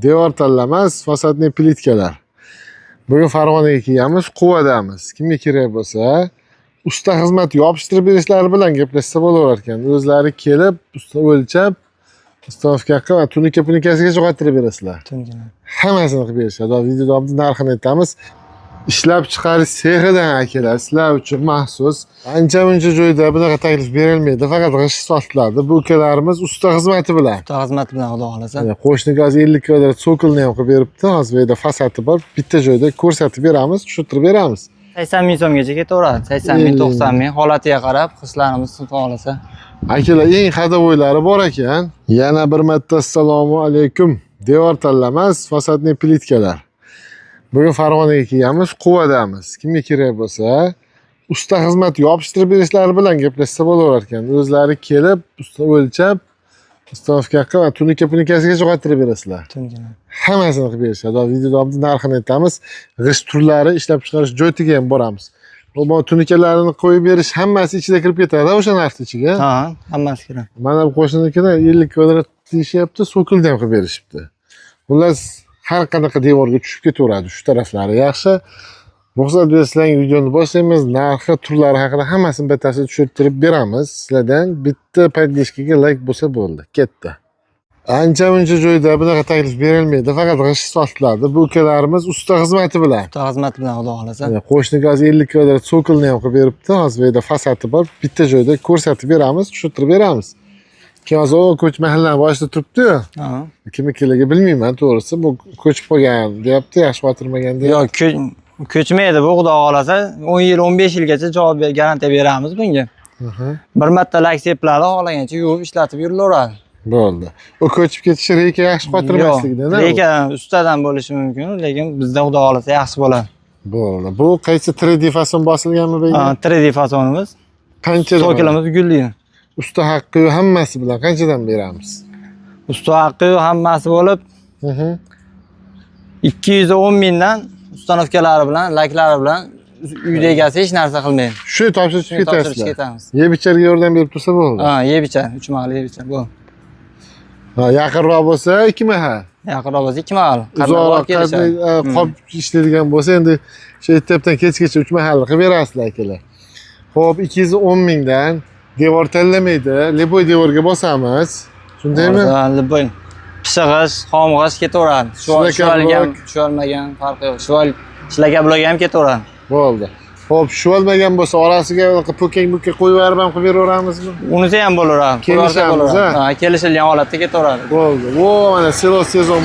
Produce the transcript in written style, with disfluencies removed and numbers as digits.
devor tanlamas, fasadniy plitkalar. Bugun Farg'onaga kelganmiz, Quvadamiz. Kimga kerak bo'lsa, usta xizmat yopishtirib berishlari bilan gaplashsa bo'laver ekan. O'zlari kelib, usta o'lchab, ustavka qilib, tunika-punikasiga jo'g'attirib berasizlar. Hammasini qilib berishadi. Videoda narxini aytamiz. Ishlab chiqarish sexidan akalar, sizlar uchun maxsus. Ancha-muncha joyda bunaqa taklif berilmaydi, faqat g'isht sotiladi. Bu ukalarimiz usta xizmati bilan. Usta xizmati bilan xudo xolasa. Qo'shniga hozir 50 kvadrat so'kilni ham qilib beribdi. Hozir bu yerda fasadi bor. Bitta joyda ko'rsatib beramiz, tushuntirib beramiz. 80 ming so'mgacha ketaveradi. 80 ming, 90 ming holatiga qarab qishlarimiz xudo xolasa. Akalar, eng hadavoylari bor ekan. Yana bir marta assalomu alaykum. Devor tanlamas, fasadniy plitkalar. Bugun Farg'onaga kelganmiz, Quvadamiz. Kimga kerak bo'lsa, usta xizmat yopishtirib berishlari bilan gaplashsa bo'laver ekan. O'zlari kelib, usta o'lchab, ustavka qilib, tunika-punikasiga jo'g'attirib berasizlar. Hammasini qilib berishadi. Videoda narxini aytamiz. G'isht turlari, ishlab chiqarish jo'ytiga ham boramiz. Bu tunikalarini qo'yib berish hammasi ichida kirib ketadi, o'sha narxning ichiga. Ha, hammasi kiradi. Mana bu qo'shninikida 50 kvadrat deyishyapti, so'kilni ham qilib berishibdi. Xullas, har qanaqa devorga tushib ketaveradi, shu taraflari yaxshi. Ruxsat bersalaring videoni boshlaymiz. Narxi, turlari haqida hammasini batafsil tushuntirib beramiz. Sizlardan bitta podpishkaga like bo'lsa bo'ldi. Ketdi. Ancha-muncha joyda bunaqa taklif berilmaydi, faqat g'isht sotiladi. Bu ukalarimiz usta xizmati bilan. Usta xizmati bilan xudo xolasa. Qo'shniga hozir 50 kvadrat so'kilni ham qilib beribdi. Hozir bu yerda fasadi bor. Bitta joyda ko'rsatib beramiz, tushuntirib beramiz. Hozir ko'ch mahallaning boshida turibdi-yu. Kimnikiga bilmayman, to'g'risi. Bu ko'chib qolgan, deyapti, yaxshi xotirmagan deyapti. Yo'q, ko'chmaydi bu, xudo xolasa. 10 yil, 15 yilgacha javob garantiya beramiz bunga. Bir marta lak seplari xohlagancha yuvib ishlatib yurilaveradi. Bo'ldi. U ko'chib ketishi reyka yaxshi xotirmasligidan. Reyka ustadan bo'lishi mumkin, lekin bizda xudo xolasa yaxshi bo'ladi. Bo'ldi. Bu qaysi 3D fason bosilganmi bu? Ha, 3D fasonimiz. Qanchadan? So'kilimiz gulli. Usta haqqi hammasi bilan qanchadan beramiz? Usta haqqi hammasi bo'lib 210 mingdan ustanovkalari bilan, laklari bilan uyda egasi hech narsa qilmaydi. Shu topshirib ketasizlar. Ketamiz. Yeb icharga yordam berib tursa bo'ldi. Ha, yeb ichar, 3 mahal yeb ichar bo'ldi. Ha, yaqinroq bo'lsa 2 mahal. Yaqinroq bo'lsa 2 mahal. Uzoqroq qop ishlaydigan bo'lsa endi shu ertapdan kechgacha 3 mahal qilib berasizlar akalar. Xo'p, 210 mingdan devor tanlamaydi, leboy devorga bosamiz. Shundaymi? Leboy. Pishig'ish, xomg'ish ketaveradi. Shu olmagan farqi yo'q. Shu ishlagabligi ham ketaveradi. Bo'ldi. Xo'p, shu olmagan bo'lsa, orasiga po'kang-po'kang qo'yib berib ham qilib beraveramizmi? Unisi ham bo'laveradi. Kelishamiz, ha, kelishilgan holatda ketaveradi. Bo'ldi. Vo, mana selo sezon